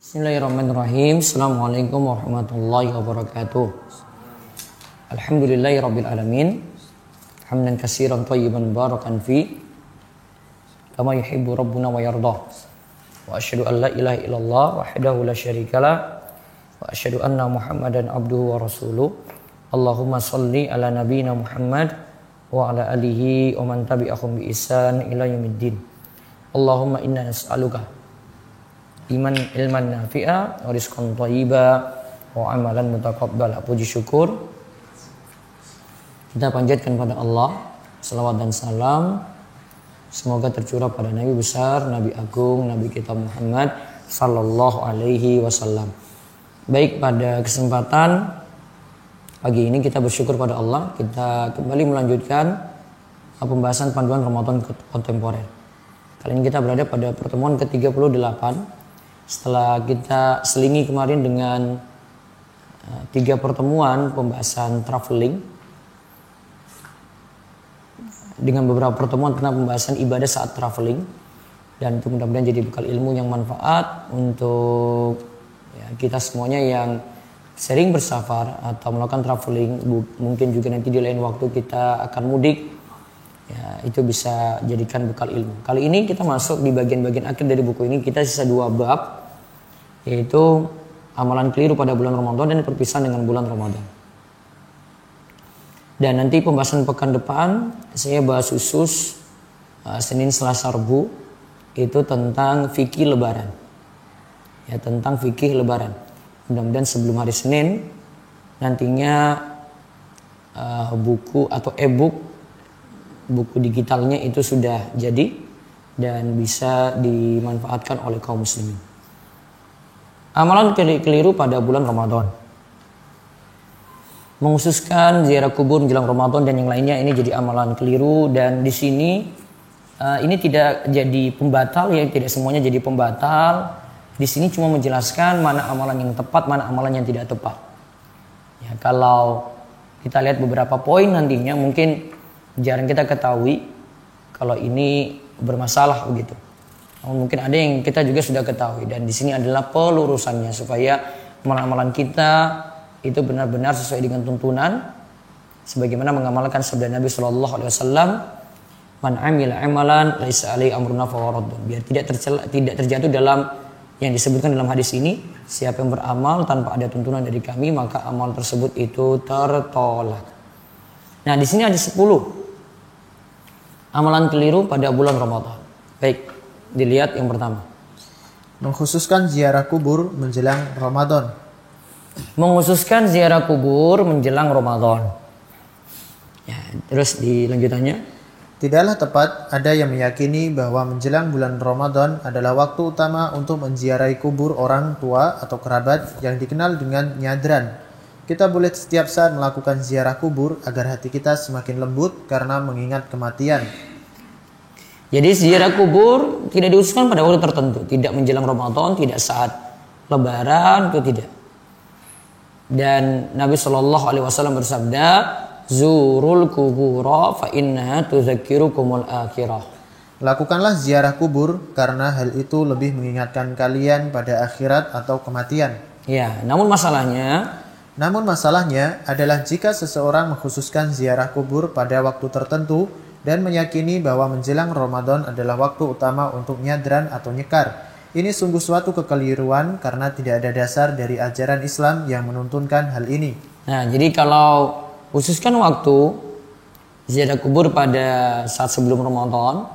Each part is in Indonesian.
Bismillahirrahmanirrahim. Assalamualaikum warahmatullahi wabarakatuh. Alhamdulillahirabbil alamin. Hamdan katsiran thayyiban barakan fi kama yuhibbu rabbuna wa yarda. Wa asyhadu an la ilaha illallah wahdahu la syarikalah wa asyhadu anna Muhammadan abduhu wa rasuluh. Allahumma shalli ala nabiyyina Muhammad wa ala alihi wa man tabi'ahum bi ihsan ila yaumiddin. Allahumma inna nas'aluka ilman nafi'a wa rizqan thayyiba wa amalan mutaqabbala. Puji syukur kita panjatkan pada Allah, selawat dan salam semoga tercurah pada Nabi besar, Nabi agung, Nabi kita Muhammad sallallahu alaihi wasallam. Baik, pada kesempatan pagi ini kita bersyukur pada Allah, kita kembali melanjutkan pembahasan panduan Ramadan kontemporer. Kali ini kita berada pada pertemuan ke-38 setelah kita selingi kemarin dengan 3 pertemuan pembahasan traveling, dengan beberapa pertemuan tentang pembahasan ibadah saat traveling, dan itu mudah-mudahan jadi bekal ilmu yang manfaat untuk kita semuanya yang sering bersafar atau melakukan traveling. Mungkin juga nanti di lain waktu kita akan mudik, itu bisa jadikan bekal ilmu. Kali ini kita masuk di bagian-bagian akhir dari buku ini. Kita sisa 2 bab, yaitu amalan keliru pada bulan Ramadan dan perpisahan dengan bulan Ramadan. Dan nanti pembahasan pekan depan saya bahas khusus Senin, Selasa, Rabu itu tentang fikih lebaran. Ya, tentang fikih lebaran. Mudah-mudahan sebelum hari Senin nantinya buku atau e-book, buku digitalnya itu sudah jadi dan bisa dimanfaatkan oleh kaum muslimin. Amalan keliru pada bulan Ramadan, menghususkan ziarah kubur menjelang Ramadan dan yang lainnya, ini jadi amalan keliru. Dan di sini ini tidak jadi pembatal, ya, tidak semuanya jadi pembatal. Di sini cuma menjelaskan mana amalan yang tepat, mana amalan yang tidak tepat. Ya, kalau kita lihat beberapa poin nantinya mungkin jarang kita ketahui kalau ini bermasalah begitu. Mungkin ada yang kita juga sudah ketahui, dan di sini adalah pelurusannya supaya amalan-amalan kita itu benar-benar sesuai dengan tuntunan sebagaimana mengamalkan sabda Nabi sallallahu alaihi wasallam, man amila amalan laisa alaihi amruna fahuwa raddun. Biar tidak terjatuh dalam yang disebutkan dalam hadis ini, siapa yang beramal tanpa ada tuntunan dari kami maka amal tersebut itu tertolak. Nah, di sini ada 10 amalan keliru pada bulan Ramadan. Baik, dilihat yang pertama. Mengkhususkan ziarah kubur menjelang Ramadan. Mengkhususkan ziarah kubur menjelang Ramadan. Ya, terus dilanjutannya. Tidaklah tepat ada yang meyakini bahwa menjelang bulan Ramadan adalah waktu utama untuk menziarahi kubur orang tua atau kerabat yang dikenal dengan nyadran. Kita boleh setiap saat melakukan ziarah kubur agar hati kita semakin lembut karena mengingat kematian. Jadi ziarah kubur tidak diusulkan pada waktu tertentu, tidak menjelang Ramadan, tidak saat Lebaran, itu tidak. Dan Nabi Shallallahu Alaihi Wasallam bersabda, "Zurul kubura fa innaha tuzakkirukumul akhirah." Lakukanlah ziarah kubur karena hal itu lebih mengingatkan kalian pada akhirat atau kematian. Ya, namun masalahnya adalah jika seseorang mengkhususkan ziarah kubur pada waktu tertentu dan meyakini bahwa menjelang Ramadan adalah waktu utama untuk nyadran atau nyekar. Ini sungguh suatu kekeliruan karena tidak ada dasar dari ajaran Islam yang menuntunkan hal ini. Nah, jadi kalau khususkan waktu ziarah kubur pada saat sebelum Ramadan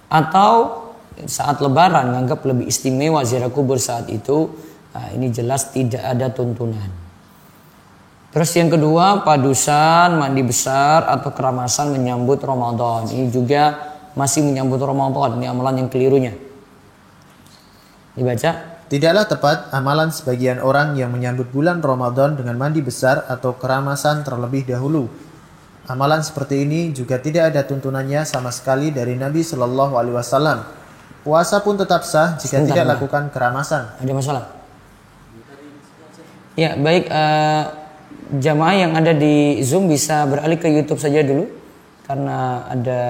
atau saat Lebaran, nganggap lebih istimewa ziarah kubur saat itu, nah, ini jelas tidak ada tuntunan. Terus yang kedua, padusan, mandi besar atau keramasan menyambut Ramadan. Ini juga masih menyambut Ramadan. Ini amalan yang kelirunya. Dibaca. Tidaklah tepat amalan sebagian orang yang menyambut bulan Ramadan dengan mandi besar atau keramasan terlebih dahulu. Amalan seperti ini juga tidak ada tuntunannya sama sekali dari Nabi Shallallahu Alaihi Wasallam. Puasa pun tetap sah jika tidak lakukan keramasan. Ada masalah? Ya, baik. Jamaah yang ada di Zoom bisa beralih ke YouTube saja dulu karena ada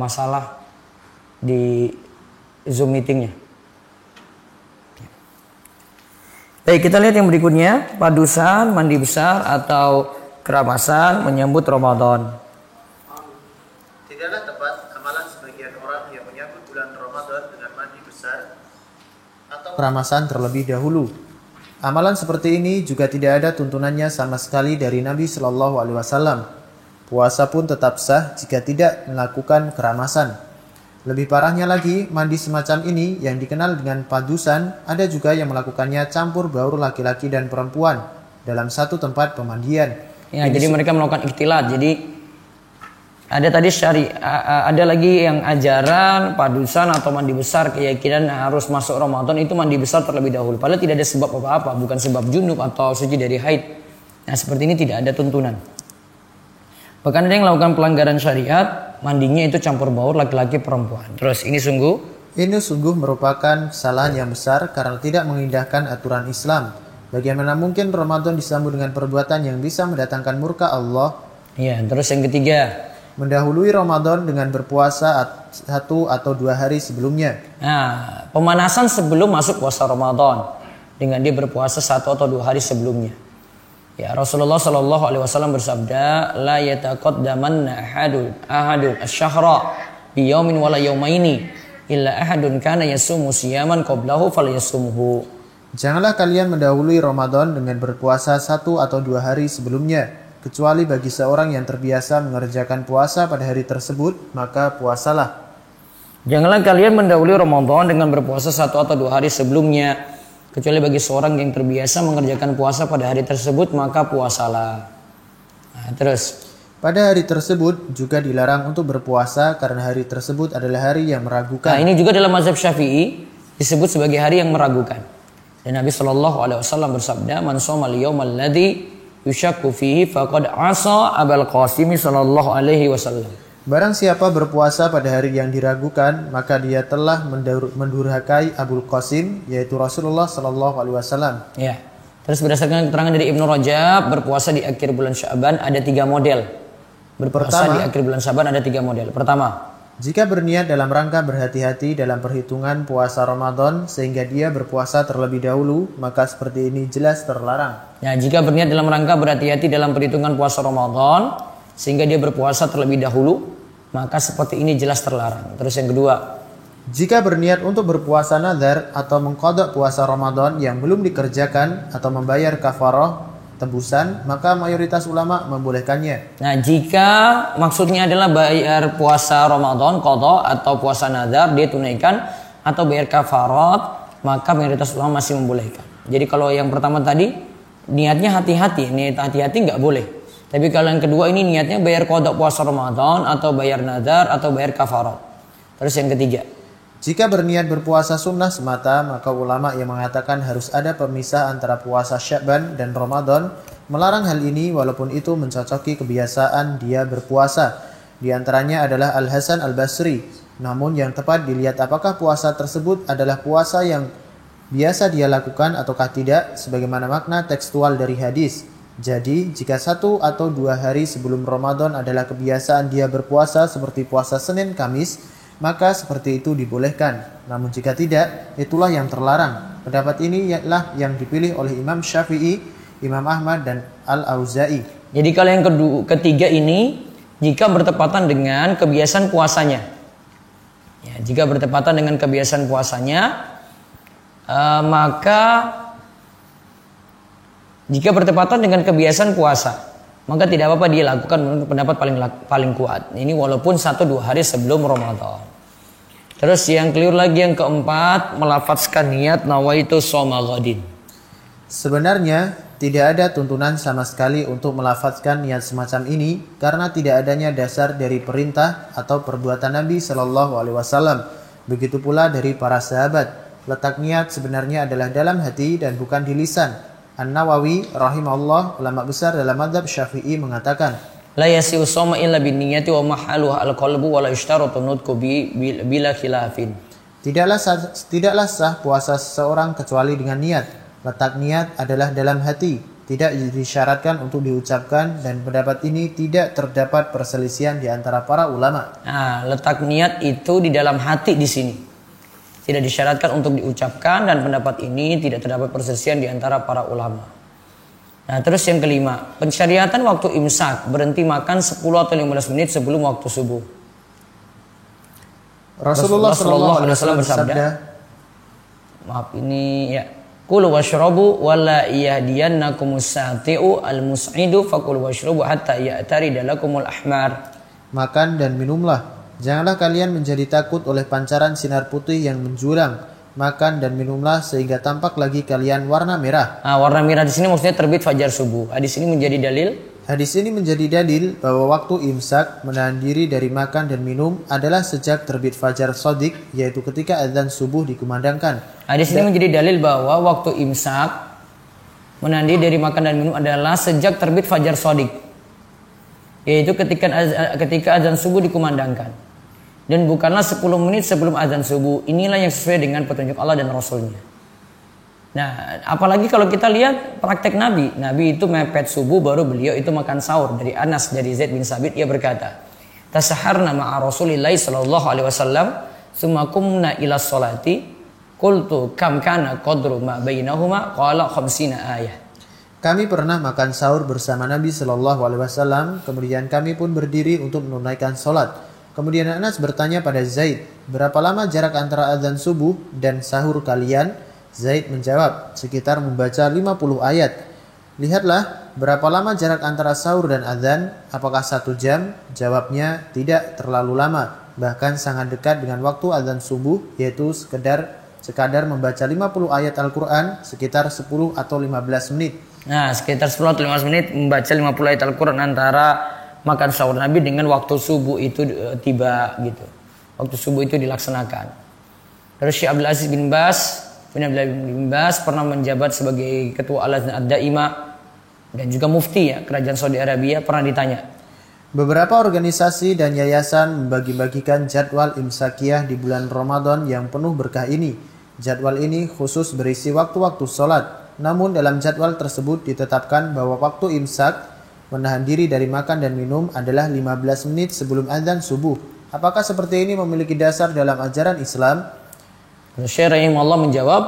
masalah di Zoom meetingnya. Baik, kita lihat yang berikutnya, padusan, mandi besar atau keramasan menyambut Ramadan. Tidaklah tepat amalan sebagian orang yang menyambut bulan Ramadan dengan mandi besar atau keramasan terlebih dahulu. Amalan seperti ini juga tidak ada tuntunannya sama sekali dari Nabi Shallallahu Alaihi Wasallam. Puasa pun tetap sah jika tidak melakukan keramasan. Lebih parahnya lagi, mandi semacam ini yang dikenal dengan padusan, ada juga yang melakukannya campur baur laki-laki dan perempuan dalam satu tempat pemandian. Ya, jadi mereka melakukan ikhtilat. Jadi ada tadi ada lagi yang ajaran padusan atau mandi besar, keyakinan harus masuk Ramadan itu mandi besar terlebih dahulu. Padahal tidak ada sebab apa-apa, bukan sebab junub atau suci dari haid. Nah, seperti ini tidak ada tuntunan. Bahkan ada yang melakukan pelanggaran syariat, mandinya itu campur baur laki-laki perempuan. Terus ini sungguh merupakan kesalahan yang besar karena tidak mengindahkan aturan Islam. Bagaimana mungkin Ramadan disambut dengan perbuatan yang bisa mendatangkan murka Allah? Ya, terus yang ketiga, mendahului Ramadan dengan berpuasa 1 atau 2 hari sebelumnya. Nah, pemanasan sebelum masuk puasa Ramadan dengan dia berpuasa 1 atau 2 hari sebelumnya. Ya, Rasulullah Shallallahu Alaihi Wasallam bersabda, la yataqaddamanna ahadun asyhara bi yaumin wala yaumaini illa ahadun kana yasumu siyaman qablahu falyasumhu. Janganlah kalian mendahului Ramadan dengan berpuasa 1 atau 2 hari sebelumnya, kecuali bagi seorang yang terbiasa mengerjakan puasa pada hari tersebut, maka puasalah. Janganlah kalian mendahului Ramadan dengan berpuasa 1 atau 2 hari sebelumnya, kecuali bagi seorang yang terbiasa mengerjakan puasa pada hari tersebut, maka puasalah. Nah, terus pada hari tersebut juga dilarang untuk berpuasa karena hari tersebut adalah hari yang meragukan. Nah, ini juga dalam mazhab Syafi'i disebut sebagai hari yang meragukan. Dan Nabi Shallallahu Alaihi Wasallam bersabda, man shoma al-yawmal ladzi yushakku fihi faqad asa Abul Qasim Shallallahu Alaihi Wasallam. Barang siapa berpuasa pada hari yang diragukan, maka dia telah mendurhakai Abul Qasim, yaitu Rasulullah Shallallahu Alaihi Wasallam. Ya. Terus berdasarkan keterangan dari Ibnu Rajab, berpuasa di akhir bulan Sya'ban ada 3 model. Berpuasa di akhir bulan Sya'ban ada 3 model. Pertama, jika berniat dalam rangka berhati-hati dalam perhitungan puasa Ramadan sehingga dia berpuasa terlebih dahulu, maka seperti ini jelas terlarang. Ya, jika berniat dalam rangka berhati-hati dalam perhitungan puasa Ramadan sehingga dia berpuasa terlebih dahulu, maka seperti ini jelas terlarang. Terus yang kedua, jika berniat untuk berpuasa nazar atau mengqadha puasa Ramadan yang belum dikerjakan atau membayar kafarah tebusan, maka mayoritas ulama membolehkannya. Nah, jika maksudnya adalah bayar puasa Ramadan qadha atau puasa nazar dia tunaikan atau bayar kafarat, maka mayoritas ulama masih membolehkan. Jadi kalau yang pertama tadi niatnya hati-hati, niat hati-hati nggak boleh. Tapi kalau yang kedua ini niatnya bayar qadha puasa Ramadan atau bayar nazar atau bayar kafarat. Terus yang ketiga, jika berniat berpuasa sunnah semata, maka ulama yang mengatakan harus ada pemisah antara puasa Sya'ban dan Ramadan melarang hal ini walaupun itu mencocoki kebiasaan dia berpuasa. Di antaranya adalah Al-Hasan Al-Basri. Namun yang tepat dilihat apakah puasa tersebut adalah puasa yang biasa dia lakukan ataukah tidak, sebagaimana makna tekstual dari hadis. Jadi, jika 1 atau 2 hari sebelum Ramadan adalah kebiasaan dia berpuasa seperti puasa Senin Kamis, maka seperti itu dibolehkan. Namun jika tidak, itulah yang terlarang. Pendapat ini ialah yang dipilih oleh Imam Syafi'i, Imam Ahmad, dan Al-Auza'i. Jadi kalau yang ketiga ini, jika bertepatan dengan kebiasaan puasanya. Ya, jika bertepatan dengan kebiasaan puasanya, maka jika bertepatan dengan kebiasaan puasa, maka tidak apa-apa dia lakukan menurut pendapat paling kuat. Ini walaupun 1-2 hari sebelum Ramadan. Terus yang keliru lagi yang keempat, melafazkan niat nawaitu shoma ghadin. Sebenarnya tidak ada tuntunan sama sekali untuk melafazkan niat semacam ini karena tidak adanya dasar dari perintah atau perbuatan Nabi Shallallahu Alaihi Wasallam. Begitu pula dari para sahabat. Letak niat sebenarnya adalah dalam hati dan bukan di lisan. An-Nawawi rahimahullah, ulama besar dalam mazhab Syafi'i, mengatakan, la yasi'u shoma illa binniyati wa mahaluha al-qalbu wa la yushtaratu nutqu bila khilafin. Tidaklah sah puasa seseorang kecuali dengan niat. Letak niat adalah dalam hati, tidak disyaratkan untuk diucapkan, dan pendapat ini tidak terdapat perselisihan di antara para ulama. Nah, letak niat itu di dalam hati di sini. Tidak disyaratkan untuk diucapkan dan pendapat ini tidak terdapat perselisihan di antara para ulama. Nah, terus yang kelima, pensyariatan waktu imsak, berhenti makan 10 atau 15 menit sebelum waktu subuh. Rasulullah SAW bersabda, maaf ini ya, kulu washrabu wala yahdiyannakumus sati'u al-mus'idu fakulu washrabu hatta ya'tarida lakumul ahmar. Makan dan minumlah. Janganlah kalian menjadi takut oleh pancaran sinar putih yang menjulang. Makan dan minumlah sehingga tampak lagi kalian warna merah. Nah, warna merah di sini maksudnya terbit fajar subuh. Hadis ini menjadi dalil. Hadis ini menjadi dalil bahwa waktu imsak menahan diri dari makan dan minum adalah sejak terbit fajar shadiq, yaitu ketika azan subuh dikumandangkan. Hadis ini menjadi dalil bahwa waktu imsak menahan diri dari makan dan minum adalah sejak terbit fajar shadiq, yaitu ketika azan subuh dikumandangkan. Dan bukanlah 10 menit sebelum azan subuh. Inilah yang sesuai dengan petunjuk Allah dan Rasulnya. Nah, apalagi kalau kita lihat praktek Nabi. Nabi itu mepet subuh baru beliau itu makan sahur. Dari Anas, dari Zaid bin Sabit, ia berkata, tasaharna ma'a Rasulillahi sallallahu alaihi wasallam, summa qumna ila sholati, qultu kam kana qadru ma bainahuma, qala 50 ayah. Kami pernah makan sahur bersama Nabi sallallahu alaihi wasallam, kemudian kami pun berdiri untuk menunaikan salat. Kemudian Anas bertanya pada Zaid, berapa lama jarak antara azan subuh dan sahur kalian? Zaid menjawab, sekitar membaca 50 ayat. Lihatlah, berapa lama jarak antara sahur dan azan? Apakah 1 jam? Jawabnya, tidak terlalu lama. Bahkan sangat dekat dengan waktu azan subuh, yaitu sekadar membaca 50 ayat Al-Quran sekitar 10 atau 15 menit. Nah, sekitar 10 atau 15 menit membaca 50 ayat Al-Quran antara makan sahur Nabi dengan waktu subuh itu tiba gitu. Waktu subuh itu dilaksanakan. Terus Syekh Abdul Aziz bin Baz pernah menjabat sebagai ketua Al-Lajnah Ad-Daimah dan juga mufti ya kerajaan Saudi Arabia. Pernah ditanya, beberapa organisasi dan yayasan membagi-bagikan jadwal imsakiyah di bulan Ramadan yang penuh berkah ini. Jadwal ini khusus berisi waktu-waktu sholat. Namun dalam jadwal tersebut ditetapkan bahwa waktu imsak menahan diri dari makan dan minum adalah 15 menit sebelum azan subuh. Apakah seperti ini memiliki dasar dalam ajaran Islam? Syekh rahimahullah menjawab,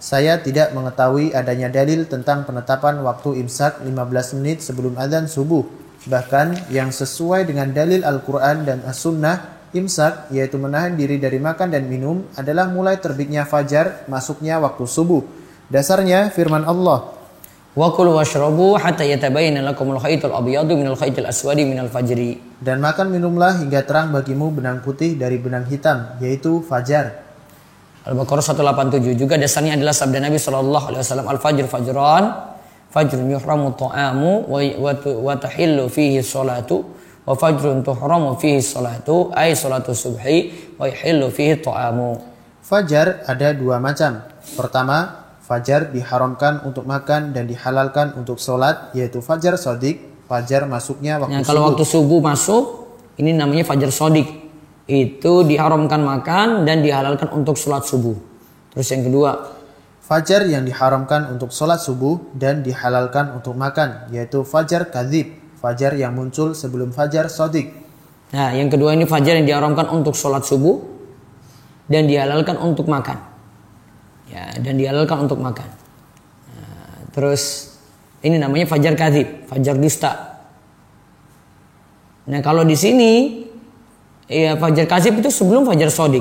saya tidak mengetahui adanya dalil tentang penetapan waktu imsak 15 menit sebelum azan subuh. Bahkan yang sesuai dengan dalil Al-Quran dan As-Sunnah, imsak yaitu menahan diri dari makan dan minum adalah mulai terbitnya fajar, masuknya waktu subuh. Dasarnya firman Allah, wa kulu washrabu hatta yatabayyana lakumul khaytul abyadu minal khaytil aswadi minal fajri. Dan makan minumlah hingga terang bagimu benang putih dari benang hitam, yaitu fajar. Al-Baqarah 187 juga dasarnya adalah sabda Nabi SAW, al-fajr fajran, fajrun yuhramu ta'amu wa tahillu fihi sholatu, wa fajrun tuhramu fihi sholatu, ay sholatu subhi, wa yahillu fihi ta'amu. Fajar ada 2 macam. Pertama, fajar diharamkan untuk makan dan dihalalkan untuk sholat, yaitu fajar shadiq, fajar masuknya waktu subuh. Kalau waktu subuh masuk, ini namanya fajar shadiq. Itu diharamkan makan dan dihalalkan untuk sholat subuh. Terus yang kedua, fajar yang diharamkan untuk sholat subuh dan dihalalkan untuk makan, yaitu fajar kadzib, fajar yang muncul sebelum fajar shadiq. Nah, yang kedua ini fajar yang diharamkan untuk sholat subuh dan dihalalkan untuk makan. Ya, dan dihalalkan untuk makan. Nah, terus ini namanya fajar kadzib, fajar dusta. Nah, kalau di sini ya fajar kadzib itu sebelum fajar shadiq.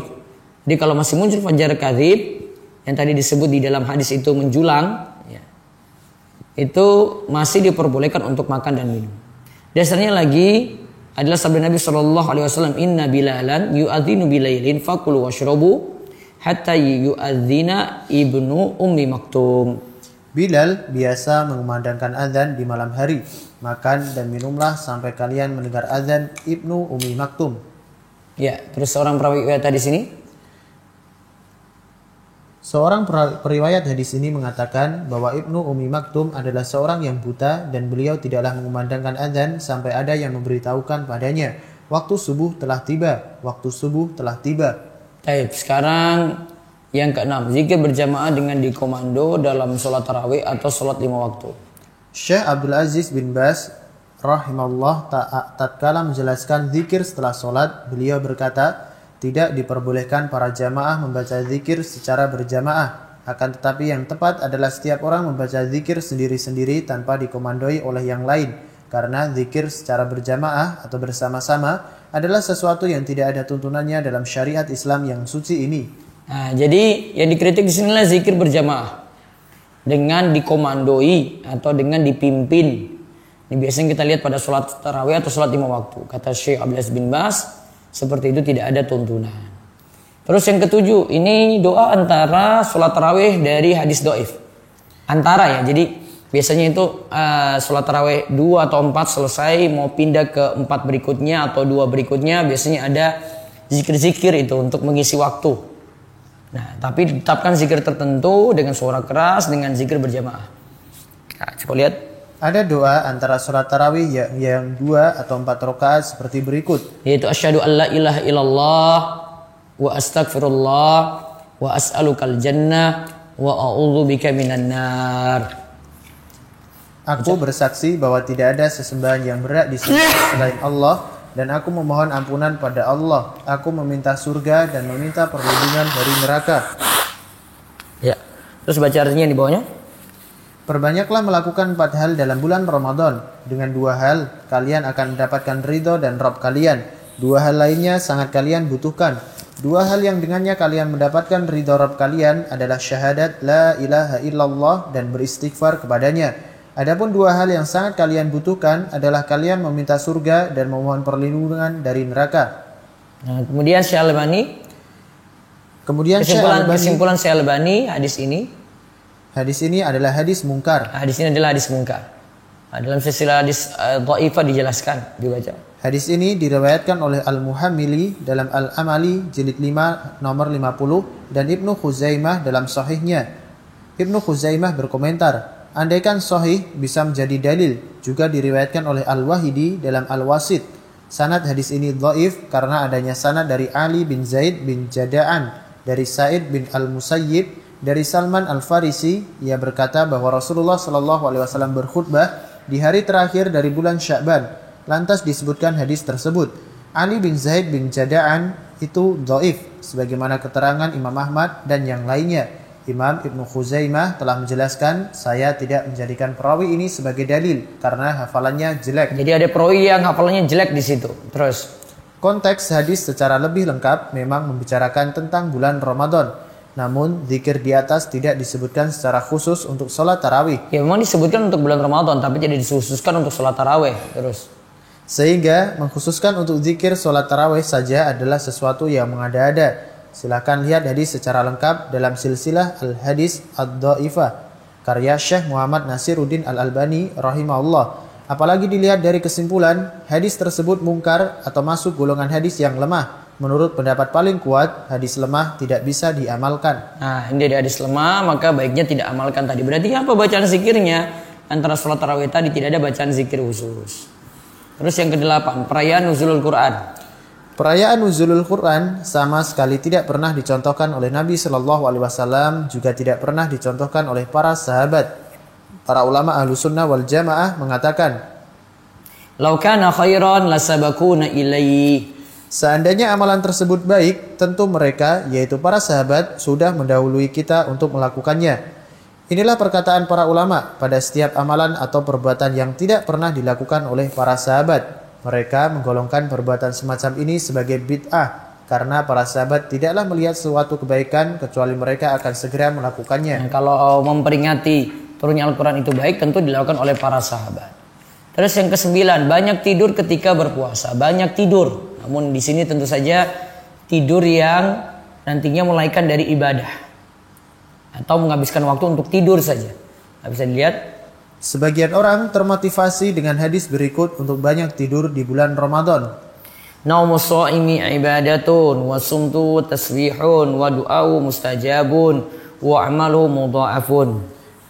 Jadi kalau masih muncul fajar kadzib yang tadi disebut di dalam hadis itu menjulang, ya, itu masih diperbolehkan untuk makan dan minum. Dasarnya lagi adalah sabda Nabi SAW, inna bilalan yu'adzinu bilailin fakulu washrabu hatta yu'adzina ibnu ummi maktum. Bilal biasa mengumandangkan azan di malam hari. Makan dan minumlah sampai kalian mendengar azan ibnu ummi maktum. Ya, terus seorang perawi di sini. Seorang periwayat hadis ini mengatakan bahwa Ibnu Ummi Maktum adalah seorang yang buta dan beliau tidaklah mengumandangkan azan sampai ada yang memberitahukan padanya, waktu subuh telah tiba, waktu subuh telah tiba. Baik, sekarang yang keenam, zikir berjamaah dengan dikomando dalam sholat tarawih atau sholat 5 waktu. Syekh Abdul Aziz bin Baz rahimahullah tatkala menjelaskan zikir setelah sholat, beliau berkata, Tidak diperbolehkan para jamaah membaca zikir secara berjamaah. Akan tetapi yang tepat adalah setiap orang membaca zikir sendiri-sendiri tanpa dikomandoi oleh yang lain. Karena zikir secara berjamaah atau bersama-sama adalah sesuatu yang tidak ada tuntunannya dalam syariat Islam yang suci ini. Nah, jadi yang dikritik di sinilah zikir berjamaah dengan dikomandoi atau dengan dipimpin. Ini biasanya kita lihat pada sholat tarawih atau sholat 5 waktu. Kata Syekh Abdul Aziz bin Baz, seperti itu tidak ada tuntunan. Terus yang ketujuh, ini doa antara sholat tarawih dari hadis doif. Antara ya, jadi biasanya itu sholat tarawih 2 atau 4 selesai, mau pindah ke 4 berikutnya atau 2 berikutnya, biasanya ada zikir-zikir itu untuk mengisi waktu. Nah, tapi ditetapkan zikir tertentu dengan suara keras, dengan zikir berjamaah. Nah, coba lihat. Ada doa antara sholat tarawih yang 2 atau 4 rakaat seperti berikut. Yaitu asyhadu an la ilaha illallah wa astaghfirullah wa as'alukal jannah wa a'udzubika minan nar. Aku bersaksi bahwa tidak ada sesembahan yang berhak disembah selain Allah dan aku memohon ampunan pada Allah. Aku meminta surga dan meminta perlindungan dari neraka. Ya. Terus baca artinya di bawahnya. Perbanyaklah melakukan 4 hal dalam bulan Ramadan. Dengan 2 hal, kalian akan mendapatkan ridho dan Rabb kalian. 2 hal lainnya sangat kalian butuhkan. 2 hal yang dengannya kalian mendapatkan ridho Rabb kalian adalah syahadat la ilaha illallah dan beristighfar kepadanya. Adapun 2 hal yang sangat kalian butuhkan adalah kalian meminta surga dan memohon perlindungan dari neraka. Nah, kemudian Syekh Albani. Kesimpulan Syekh Albani hadis ini adalah hadis mungkar. Hadis ini adalah hadis mungkar. Dalam silsilah hadis dhaifah dijelaskan, dibaca. Hadis ini diriwayatkan oleh Al-Muhammili dalam Al-Amali jilid 5 nomor 50 dan Ibnu Khuzaimah dalam sahihnya. Ibnu Khuzaimah berkomentar, andaikan sahih bisa menjadi dalil, juga diriwayatkan oleh Al-Wahidi dalam Al-Wasit. Sanad hadis ini dhaif karena adanya sanad dari Ali bin Zaid bin Jada'an, dari Sa'id bin Al-Musayyib, dari Salman Al-Farisi. Ia berkata bahwa Rasulullah SAW berkhutbah di hari terakhir dari bulan Sya'ban. Lantas disebutkan hadis tersebut. Ali bin Zaid bin Jada'an itu dhaif, sebagaimana keterangan Imam Ahmad dan yang lainnya. Imam Ibnu Khuzaimah telah menjelaskan, saya tidak menjadikan perawi ini sebagai dalil karena hafalannya jelek. Jadi ada perawi yang hafalannya jelek di situ. Terus konteks hadis secara lebih lengkap memang membicarakan tentang bulan Ramadan. Namun zikir di atas tidak disebutkan secara khusus untuk sholat tarawih. Ya memang disebutkan untuk bulan Ramadan, tapi tidak dikhususkan untuk sholat tarawih. Terus sehingga mengkhususkan untuk zikir sholat tarawih saja adalah sesuatu yang mengada-ada. Silakan lihat hadis secara lengkap dalam silsilah Al-Hadis Ad-Dhaifah karya Syekh Muhammad Nasiruddin Al-Albani rahimahullah. Apalagi dilihat dari kesimpulan, hadis tersebut mungkar atau masuk golongan hadis yang lemah. Menurut pendapat paling kuat, hadis lemah tidak bisa diamalkan. Nah, ini dari hadis lemah, maka baiknya tidak amalkan tadi. Berarti apa bacaan zikirnya? Antara sholat tarawih tadi tidak ada bacaan zikir khusus. Terus yang ke-8, perayaan nuzulul Quran. Perayaan nuzulul Quran sama sekali tidak pernah dicontohkan oleh Nabi SAW, juga tidak pernah dicontohkan oleh para sahabat. Para ulama Ahlussunnah wal Jamaah mengatakan, "Lau kana khairan lasabaquna ilaihi." Seandainya amalan tersebut baik, tentu mereka, yaitu para sahabat, sudah mendahului kita untuk melakukannya. Inilah perkataan para ulama pada setiap amalan atau perbuatan yang tidak pernah dilakukan oleh para sahabat. Mereka menggolongkan perbuatan semacam ini sebagai bid'ah, karena para sahabat tidaklah melihat suatu kebaikan kecuali mereka akan segera melakukannya. Nah, kalau memperingati turunnya Al-Quran itu baik, tentu dilakukan oleh para sahabat. Terus yang ke-9, banyak tidur ketika berpuasa. Banyak tidur. Namun di sini tentu saja tidur yang nantinya melaikan dari ibadah atau menghabiskan waktu untuk tidur saja. Nah, bisa dilihat. Sebagian orang termotivasi dengan hadis berikut untuk banyak tidur di bulan Ramadan. Naumus shaimi ibadatun wa sumtu tasbihun wa du'au mustajabun wa amalu mudha'afun.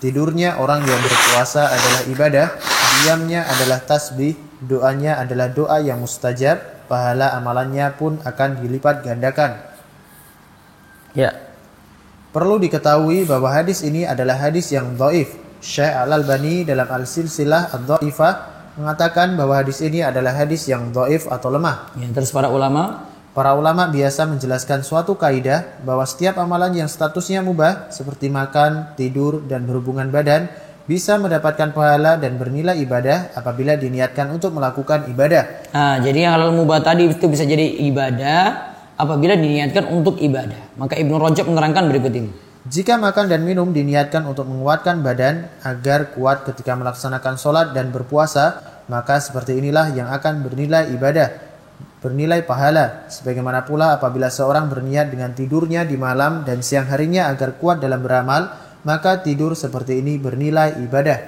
Tidurnya orang yang berpuasa adalah ibadah, diamnya adalah tasbih, doanya adalah doa yang mustajab. Pahala amalannya pun akan dilipat gandakan. Ya. Perlu diketahui bahwa hadis ini adalah hadis yang dhaif. Syekh Al-Albani dalam Al-Silsilah Ad-Dhaifah mengatakan bahwa hadis ini adalah hadis yang dhaif atau lemah. Ya, terus para ulama Para ulama biasa menjelaskan suatu kaidah bahwa setiap amalan yang statusnya mubah seperti makan, tidur, dan berhubungan badan bisa mendapatkan pahala dan bernilai ibadah apabila diniatkan untuk melakukan ibadah. Nah, jadi halal mubah tadi itu bisa jadi ibadah apabila diniatkan untuk ibadah. Maka Ibnu Rajab menerangkan berikut ini. Jika makan dan minum diniatkan untuk menguatkan badan agar kuat ketika melaksanakan sholat dan berpuasa, maka seperti inilah yang akan bernilai ibadah, bernilai pahala. Sebagaimana pula apabila seorang berniat dengan tidurnya di malam dan siang harinya agar kuat dalam beramal, maka tidur seperti ini bernilai ibadah.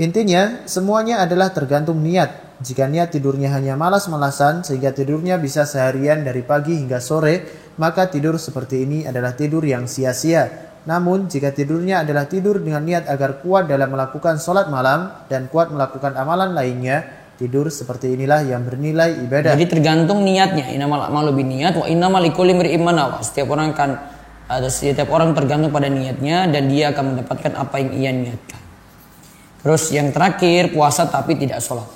Intinya, semuanya adalah tergantung niat. Jika niat tidurnya hanya malas-malasan sehingga tidurnya bisa seharian dari pagi hingga sore, maka tidur seperti ini adalah tidur yang sia-sia. Namun, jika tidurnya adalah tidur dengan niat agar kuat dalam melakukan sholat malam dan kuat melakukan amalan lainnya, tidur seperti inilah yang bernilai ibadah. Jadi tergantung niatnya. Innamal a'malu binniyat wa innamal likulli imri'in ma nawa. Setiap orang tergantung pada niatnya dan dia akan mendapatkan apa yang ia niatkan. Terus yang terakhir, puasa tapi tidak sholat.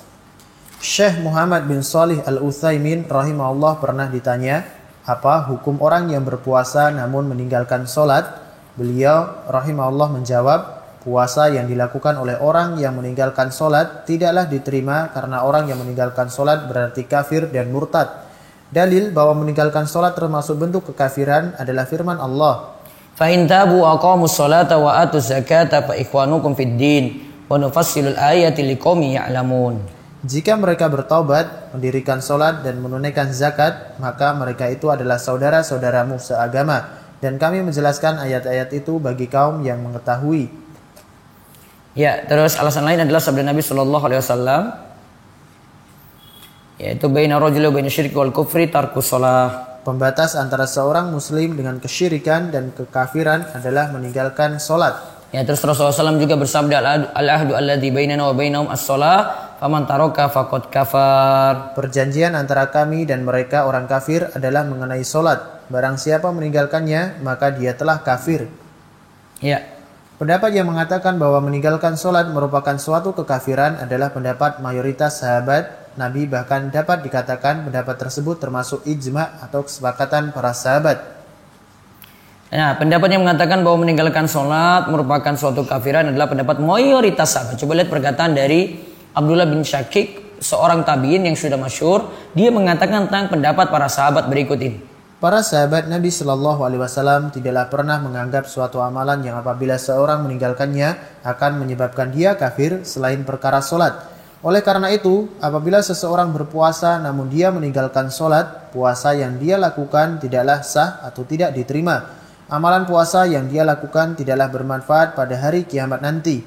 Syekh Muhammad bin Shalih Al-Utsaimin rahimahullah pernah ditanya, apa hukum orang yang berpuasa namun meninggalkan sholat? Beliau rahimahullah menjawab, puasa yang dilakukan oleh orang yang meninggalkan sholat tidaklah diterima karena orang yang meninggalkan sholat berarti kafir dan murtad. Dalil bahwa meninggalkan sholat termasuk bentuk kekafiran adalah firman Allah, Fa in tabu aqamus sholata wa atuz zakata fa ikhwanukum fid din wa nufassilul ayati liqaumin ya'lamun. jika mereka bertaubat, mendirikan sholat dan menunaikan zakat, maka mereka itu adalah saudara-saudaramu seagama. Dan kami menjelaskan ayat-ayat itu bagi kaum yang mengetahui. Ya, terus alasan lain adalah sabda Nabi Shallallahu Alaihi Wasallam, yaitu baina rajuli wa baina syirki wal kufri tarkus shalah. Pembatas antara seorang muslim dengan kesyirikan dan kekafiran adalah meninggalkan sholat. Ya, terus Rasulullah SAW juga bersabda, al-ahdu alladzi bainana wa bainahum as-shalah, faman taraka faqad kafar. Perjanjian antara kami dan mereka orang kafir adalah mengenai sholat. Barang siapa meninggalkannya, maka dia telah kafir. Ya. Pendapat yang mengatakan bahwa meninggalkan sholat merupakan suatu kekafiran adalah pendapat mayoritas sahabat Nabi, bahkan dapat dikatakan pendapat tersebut termasuk ijma atau kesepakatan para sahabat. Nah, pendapat yang mengatakan bahwa meninggalkan sholat merupakan suatu kafiran adalah pendapat mayoritas sahabat. Coba lihat perkataan dari Abdullah bin Syakik, seorang tabi'in yang sudah masyhur. Dia mengatakan tentang pendapat para sahabat berikut ini. Para sahabat Nabi Shallallahu Alaihi Wasallam tidaklah pernah menganggap suatu amalan yang apabila seorang meninggalkannya akan menyebabkan dia kafir selain perkara sholat. Oleh karena itu, apabila seseorang berpuasa namun dia meninggalkan sholat, puasa yang dia lakukan tidaklah sah atau tidak diterima. Amalan puasa yang dia lakukan tidaklah bermanfaat pada hari kiamat nanti.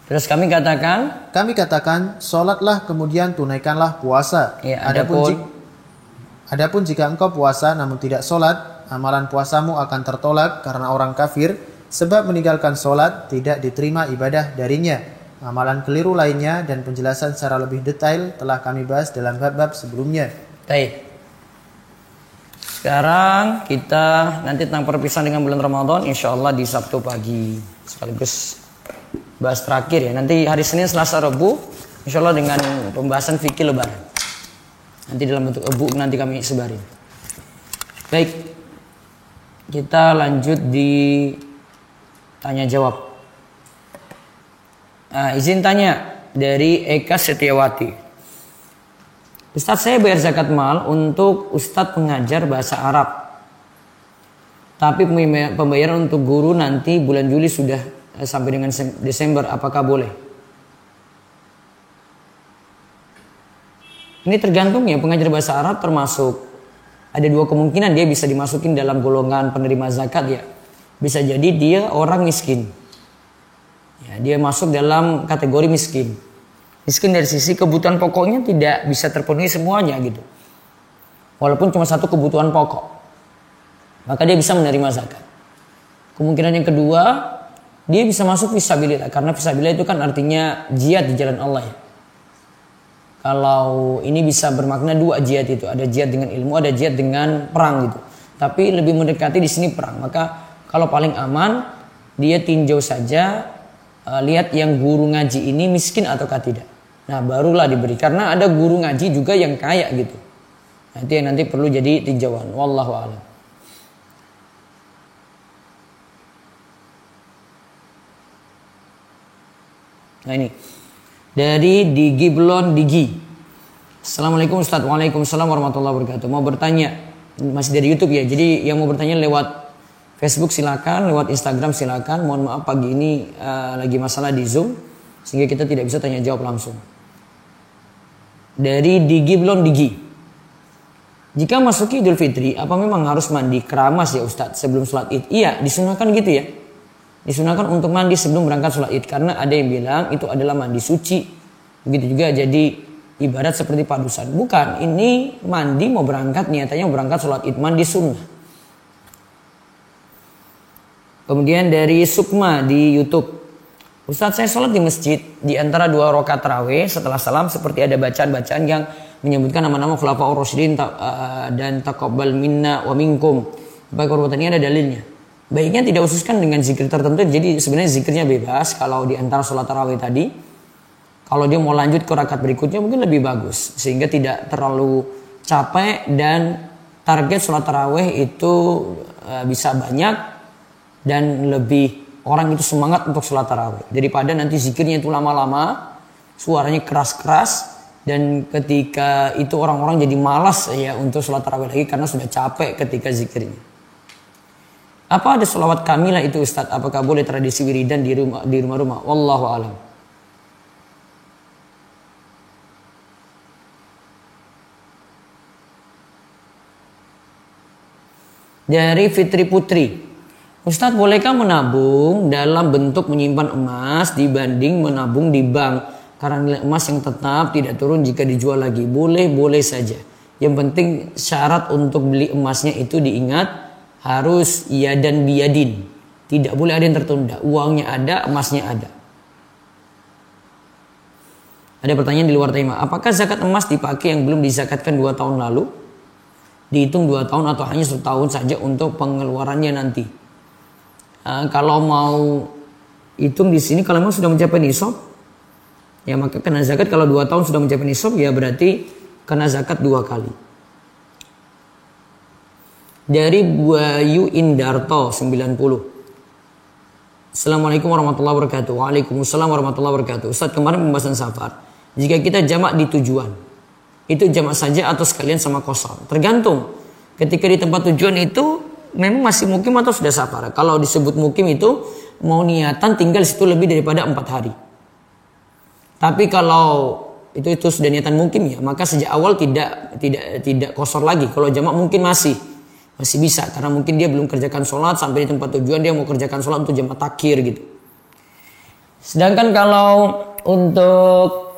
Terus kami katakan, sholatlah kemudian tunaikanlah puasa. Ya, Adapun jika engkau puasa namun tidak sholat, amalan puasamu akan tertolak karena orang kafir, sebab meninggalkan sholat tidak diterima ibadah darinya. Amalan keliru lainnya dan penjelasan secara lebih detail telah kami bahas dalam bab-bab sebelumnya. Baik. Sekarang kita nanti tentang perpisahan dengan bulan Ramadan, insya Allah di Sabtu pagi. Sekaligus bahas terakhir ya. Nanti hari Senin, Selasa, Rabu, insya Allah dengan pembahasan fikih Lebaran. Nanti dalam bentuk e-book nanti kami sebarin. Baik, kita lanjut di tanya jawab. Nah, izin tanya dari Eka Setiawati. Ustadz, saya bayar zakat mal untuk Ustadz pengajar bahasa Arab. Tapi pembayaran untuk guru nanti bulan Juli sudah sampai dengan Desember. Apakah boleh? Ini tergantung ya, pengajar bahasa Arab termasuk. Ada dua kemungkinan, dia bisa dimasukin dalam golongan penerima zakat ya. Bisa jadi dia orang miskin. Ya, dia masuk dalam kategori miskin. Miskin dari sisi kebutuhan pokoknya tidak bisa terpenuhi semuanya gitu. Walaupun cuma satu kebutuhan pokok, maka dia bisa menerima zakat. Kemungkinan yang kedua, dia bisa masuk fisabilillah, karena fisabilillah itu kan artinya jihad di jalan Allah ya. Kalau ini bisa bermakna dua jihad itu, ada jihad dengan ilmu, ada jihad dengan perang gitu. Tapi lebih mendekati di sini perang. Maka kalau paling aman dia tinjau saja, lihat yang guru ngaji ini miskin ataukah tidak. Nah barulah diberi. Karena ada guru ngaji juga yang kaya gitu. Nah, itu yang nanti perlu jadi tinjauan. Wallahu a'lam. Nah ini dari Digi Blon Digi. Assalamualaikum Ustaz. Waalaikumsalam warahmatullahi wabarakatuh. Mau bertanya, masih dari YouTube ya. Jadi yang mau bertanya lewat Facebook silakan, lewat Instagram silakan. Mohon maaf pagi ini lagi masalah di Zoom sehingga kita tidak bisa tanya jawab langsung. Dari Digi Blon Digi. Jika masuki Idul Fitri, apa memang harus mandi keramas ya Ustaz sebelum sholat Id? Iya, disunahkan gitu ya. Disunahkan untuk mandi sebelum berangkat sholat Id. Karena ada yang bilang itu adalah mandi suci. Begitu juga jadi ibarat seperti padusan. Bukan, ini mandi mau berangkat niatannya mau berangkat sholat Id. Mandi sunnah. Kemudian dari Sukma di YouTube. Ustadz saya sholat di masjid. Di antara 2 rakaat tarawih setelah salam seperti ada bacaan-bacaan yang menyebutkan nama-nama khulafaur rasyidin dan taqabbal minna wa minkum. Baik perbuatannya ada dalilnya. Baiknya tidak khususkan dengan zikir tertentu. Jadi sebenarnya zikirnya bebas. Kalau di antara sholat tarawih tadi, kalau dia mau lanjut ke rakaat berikutnya mungkin lebih bagus. Sehingga tidak terlalu capek dan target sholat tarawih itu bisa banyak. Dan lebih orang itu semangat untuk sholat tarawih. Daripada nanti zikirnya itu lama-lama, suaranya keras-keras. Dan ketika itu orang-orang jadi malas ya untuk sholat tarawih lagi karena sudah capek ketika zikirnya. Apa ada sholawat kamilah itu Ustadz? Apakah boleh tradisi wiridan di rumah-rumah? Wallahu a'lam. Dari Fitri Putri. Ustadz bolehkah menabung dalam bentuk menyimpan emas dibanding menabung di bank? Karena nilai emas yang tetap tidak turun jika dijual lagi. Boleh saja. Yang penting syarat untuk beli emasnya itu diingat. Harus iya dan biyadin. Tidak boleh ada yang tertunda. Uangnya ada, emasnya ada. Ada pertanyaan di luar tema. Apakah zakat emas dipakai yang belum dizakatkan 2 tahun lalu? Dihitung 2 tahun atau hanya 1 tahun saja untuk pengeluarannya nanti? Kalau mau hitung di sini, kalau memang sudah mencapai nisab, ya maka kena zakat. Kalau 2 tahun sudah mencapai nisab, ya berarti kena zakat 2 kali. Dari Bayu Indarto 90. Assalamualaikum warahmatullahi wabarakatuh. Waalaikumsalam warahmatullahi wabarakatuh. Ustaz kemarin pembahasan safar. Jika kita jamak di tujuan, itu jamak saja atau sekalian sama qashar? Tergantung. Ketika di tempat tujuan itu memang masih mukim atau sudah safar. Kalau disebut mukim itu mau niatan tinggal situ lebih daripada 4 hari. Tapi kalau itu sudah niatan mukim ya, maka sejak awal tidak qashar lagi. Kalau jamak mungkin masih bisa karena mungkin dia belum kerjakan sholat sampai di tempat tujuan dia mau kerjakan sholat untuk jamak takhir gitu. Sedangkan kalau untuk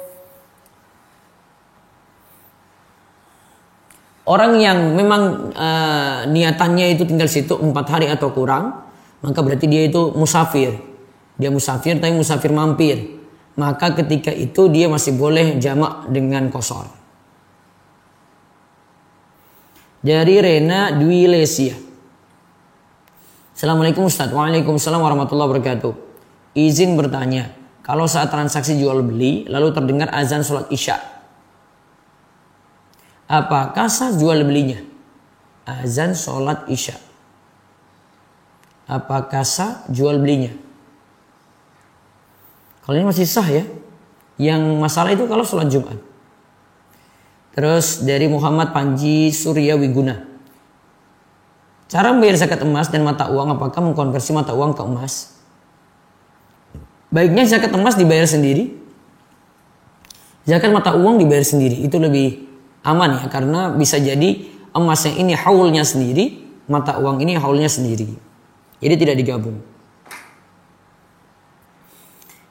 orang yang memang niatannya itu tinggal situ 4 hari atau kurang, maka berarti dia itu musafir. Dia musafir tapi musafir mampir. Maka ketika itu dia masih boleh jamak dengan qashar. Dari Rena Dwi Lesia. Assalamualaikum Ustaz. Waalaikumsalam warahmatullahi wabarakatuh. Izin bertanya. Kalau saat transaksi jual beli lalu terdengar azan sholat isya, apakah sah jual belinya? Azan sholat isya, apakah sah jual belinya? Kalau ini masih sah ya. Yang masalah itu kalau sholat Jumat. Terus dari Muhammad Panji Surya Wiguna. Cara membayar zakat emas dan mata uang, apakah mengkonversi mata uang ke emas? Baiknya zakat emas dibayar sendiri. Zakat mata uang dibayar sendiri. Itu lebih aman ya. Karena bisa jadi emasnya ini haulnya sendiri, mata uang ini haulnya sendiri. Jadi tidak digabung.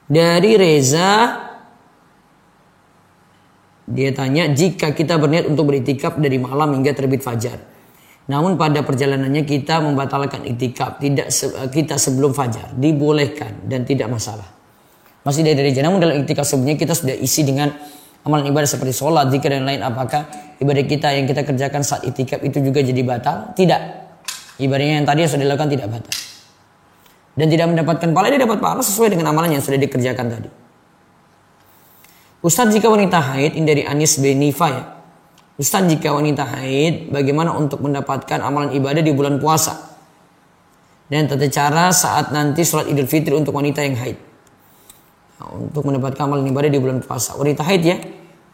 Dari Reza, dia tanya, jika kita berniat untuk beriktikaf dari malam hingga terbit fajar, namun pada perjalanannya kita membatalkan iktikaf kita sebelum fajar, dibolehkan dan tidak masalah. Masih dari Reza, namun dalam iktikaf sebelumnya kita sudah isi dengan amalan ibadah seperti sholat, zikir dan lain, apakah ibadah kita yang kita kerjakan saat iktikaf itu juga jadi batal? Tidak. Ibadahnya yang tadi yang sudah dilakukan tidak batal. Dan tidak mendapatkan pahala, dia dapat pahala sesuai dengan amalan yang sudah dikerjakan tadi. Ustadz jika wanita haid, ini dari Anis bin Nifa ya. Ustadz jika wanita haid, bagaimana untuk mendapatkan amalan ibadah di bulan puasa? Dan tata cara saat nanti sholat Idul Fitri untuk wanita yang haid. Nah, untuk mendapatkan amalan ibadah di bulan puasa. Wanita haid ya,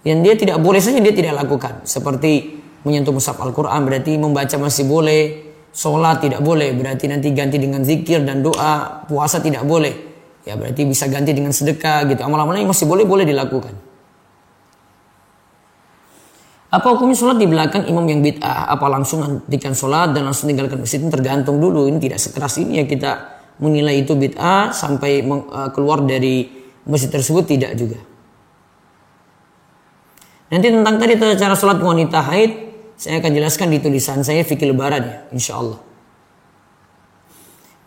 yang dia tidak boleh saja dia tidak lakukan. Seperti menyentuh mushaf Al-Quran berarti membaca masih boleh. Sholat tidak boleh, berarti nanti ganti dengan zikir dan doa. Puasa tidak boleh. Ya berarti bisa ganti dengan sedekah gitu. Amal-amalan yang masih boleh dilakukan. Apa hukumnya sholat di belakang imam yang bid'ah? Apa langsung hentikan sholat dan langsung tinggalkan masjid? Ini tergantung dulu. Ini tidak sekeras ini ya kita menilai itu bid'ah sampai keluar dari masjid tersebut, tidak juga. Nanti tentang tadi cara sholat wanita haid saya akan jelaskan di tulisan saya fikih lebaran ya, insya Allah.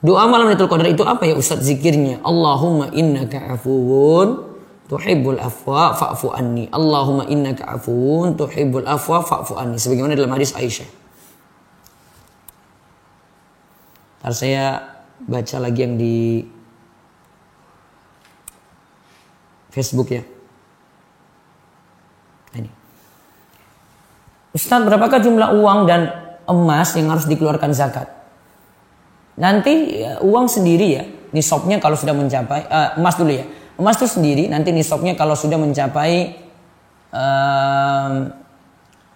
Doa malam Lailatul Qadar itu apa ya Ustaz zikirnya? Allahumma innaka afuwun tuhibbul afwa fa'fu anni. Allahumma innaka afuwun tuhibbul afwa fa'fu anni. Sebagaimana dalam hadis Aisyah. Ntar saya baca lagi yang di Facebook ya. Ini. Ustaz, berapakah jumlah uang dan emas yang harus dikeluarkan zakat? Nanti uang sendiri ya, nisabnya kalau sudah mencapai emas dulu ya. Emas itu sendiri nanti nisabnya kalau sudah mencapai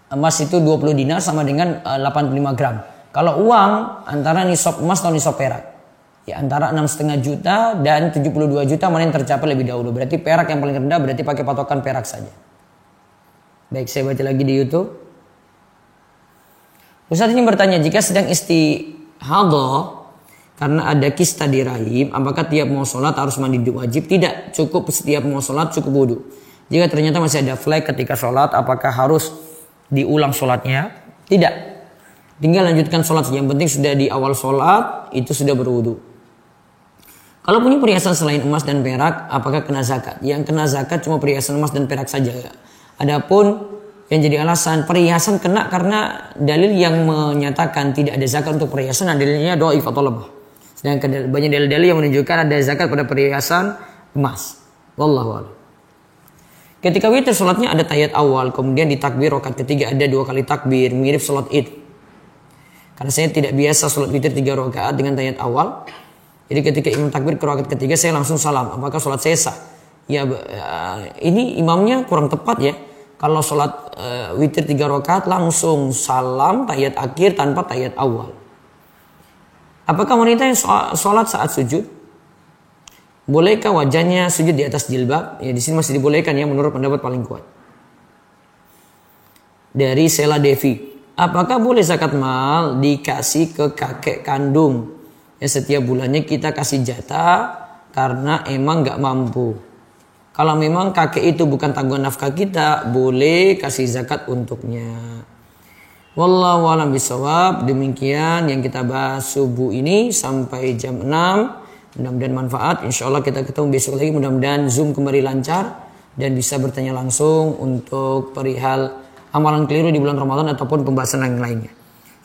emas itu 20 dinar sama dengan 85 gram. Kalau uang antara nisab emas atau nisab perak. Ya antara 6,5 juta dan 72 juta mana yang tercapai lebih dahulu. Berarti perak yang paling rendah, berarti pakai patokan perak saja. Baik, saya baca lagi di YouTube. Ustaz ini bertanya, jika sedang istihadah karena ada kista di rahim, apakah tiap mau sholat harus mandi wajib? Tidak, cukup setiap mau sholat cukup wudu. Jika ternyata masih ada flek ketika sholat, apakah harus diulang sholatnya? Tidak, tinggal lanjutkan sholat. Yang penting sudah di awal sholat itu sudah berwudu. Kalau punya perhiasan selain emas dan perak, apakah kena zakat? Yang kena zakat cuma perhiasan emas dan perak saja. Adapun yang jadi alasan perhiasan kena karena dalil yang menyatakan tidak ada zakat untuk perhiasan, dalilnya dhaif atau lemah. Sedangkan banyak dalil-dalil yang menunjukkan ada zakat pada perhiasan emas. Wallahu a'lam. Ketika witir sholatnya ada tahiyat awal, kemudian di takbir rakaat ketiga ada 2 kali takbir, mirip sholat id. Karena saya tidak biasa sholat witir 3 rakaat dengan tahiyat awal. Jadi ketika imam takbir ke rakaat ketiga saya langsung salam. Apakah sholat saya sah? Ya ini imamnya kurang tepat ya. Kalau sholat witir 3 rakaat langsung salam tahiyat akhir tanpa tahiyat awal. Apakah wanita yang sholat saat sujud? Bolehkah wajahnya sujud di atas jilbab? Ya di sini masih dibolehkan ya menurut pendapat paling kuat. Dari Sela Devi, apakah boleh zakat mal dikasih ke kakek kandung? Ya setiap bulannya kita kasih jatah karena emang nggak mampu. Kalau memang kakek itu bukan tanggungan nafkah kita, boleh kasih zakat untuknya. Wallahu a'lam bishawab. Demikian yang kita bahas subuh ini sampai jam 6. Mudah-mudahan manfaat. Insyaallah kita ketemu besok lagi. Mudah-mudahan Zoom kembali lancar dan bisa bertanya langsung untuk perihal amalan keliru di bulan Ramadan ataupun pembahasan yang lainnya.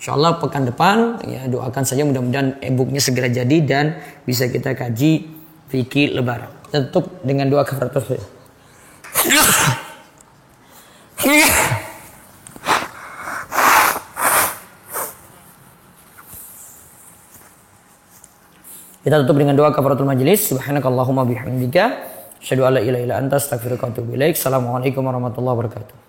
Insyaallah pekan depan ya doakan saja mudah-mudahan e-booknya segera jadi dan bisa kita kaji fikih lebaran. Tutup dengan doa kafaratul. Kita tutup dengan doa kafaratul majelis. Subhanakallahumma bihamdika asyhadu an la ilaha illa anta astaghfiruka wa atubu ilaik. Assalamualaikum warahmatullahi wabarakatuh.